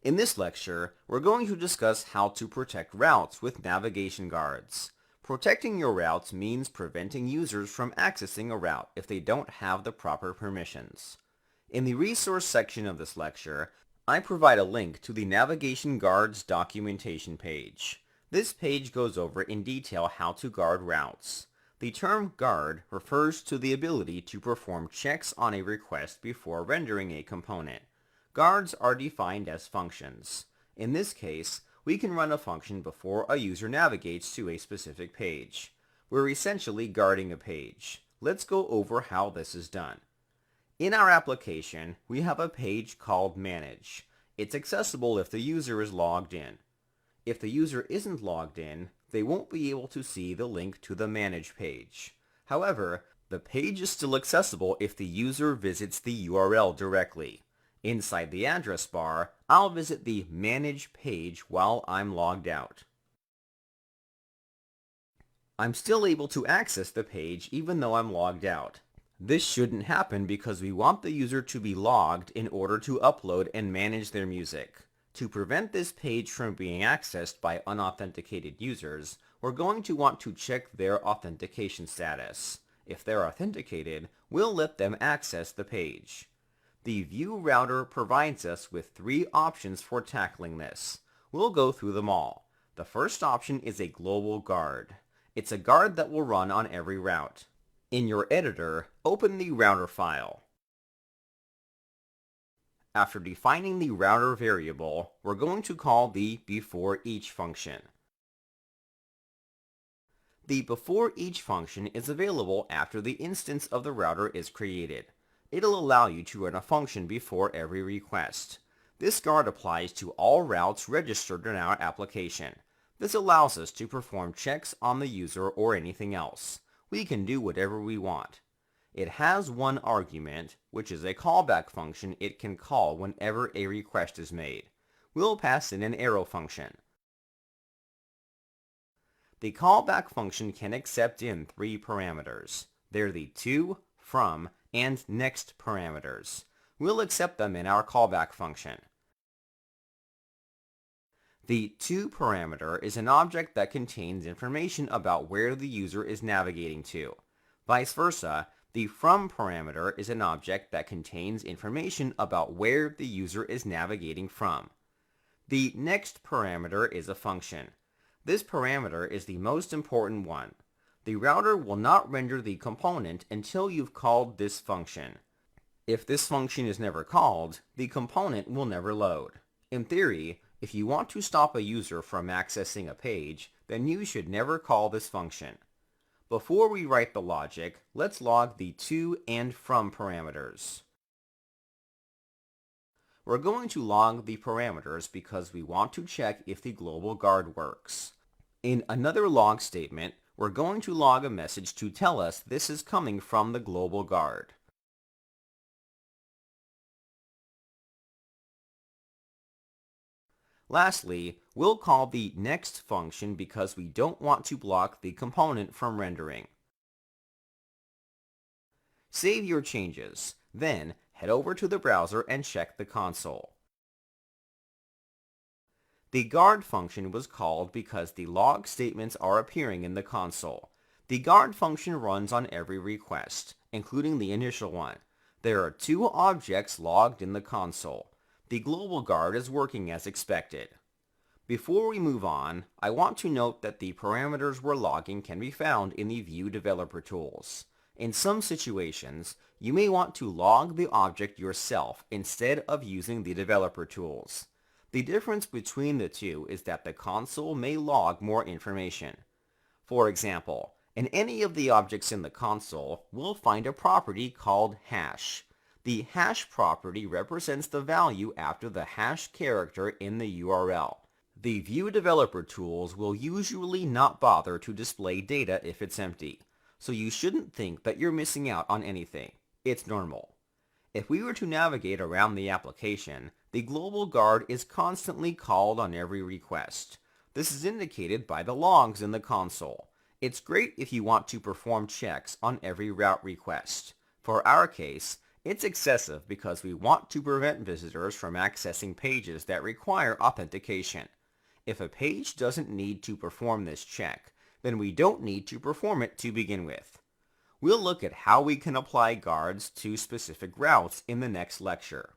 In this lecture, we're going to discuss how to protect routes with navigation guards. Protecting your routes means preventing users from accessing a route if they don't have the proper permissions. In the resource section of this lecture, I provide a link to the Navigation Guards documentation page. This page goes over in detail how to guard routes. The term guard refers to the ability to perform checks on a request before rendering a component. Guards are defined as functions. In this case, we can run a function before a user navigates to a specific page. We're essentially guarding a page. Let's go over how this is done. In our application, we have a page called Manage. It's accessible if the user is logged in. If the user isn't logged in, they won't be able to see the link to the Manage page. However, the page is still accessible if the user visits the URL directly. Inside the address bar, I'll visit the Manage page while I'm logged out. I'm still able to access the page even though I'm logged out. This shouldn't happen because we want the user to be logged in order to upload and manage their music. To prevent this page from being accessed by unauthenticated users, we're going to want to check their authentication status. If they're authenticated, we'll let them access the page. The View router provides us with 3 options for tackling this. We'll go through them all. The first option is a global guard. It's a guard that will run on every route. In your editor, open the router file. After defining the router variable, we're going to call the beforeEach function. The beforeEach function is available after the instance of the router is created. It'll allow you to run a function before every request. This guard applies to all routes registered in our application. This allows us to perform checks on the user or anything else. We can do whatever we want. It has one argument, which is a callback function it can call whenever a request is made. We'll pass in an arrow function. The callback function can accept in 3 parameters. They're the to, from, and next parameters. We'll accept them in our callback function. The to parameter is an object that contains information about where the user is navigating to. Vice versa, the from parameter is an object that contains information about where the user is navigating from. The next parameter is a function. This parameter is the most important one. The router will not render the component until you've called this function. If this function is never called, the component will never load. In theory, if you want to stop a user from accessing a page, then you should never call this function. Before we write the logic, let's log the to and from parameters. We're going to log the parameters because we want to check if the global guard works. In another log statement, we're going to log a message to tell us this is coming from the global guard. Lastly, we'll call the next function because we don't want to block the component from rendering. Save your changes, then head over to the browser and check the console. The guard function was called because the log statements are appearing in the console. The guard function runs on every request, including the initial one. There are 2 objects logged in the console. The global guard is working as expected. Before we move on, I want to note that the parameters we're logging can be found in the View Developer Tools. In some situations, you may want to log the object yourself instead of using the developer tools. The difference between the two is that the console may log more information. For example, in any of the objects in the console, we'll find a property called hash. The hash property represents the value after the hash character in the URL. The View Developer Tools will usually not bother to display data if it's empty, so you shouldn't think that you're missing out on anything. It's normal. If we were to navigate around the application, the global guard is constantly called on every request. This is indicated by the logs in the console. It's great if you want to perform checks on every route request. For our case, It's excessive because we want to prevent visitors from accessing pages that require authentication. If a page doesn't need to perform this check, then we don't need to perform it to begin with. We'll look at how we can apply guards to specific routes in the next lecture.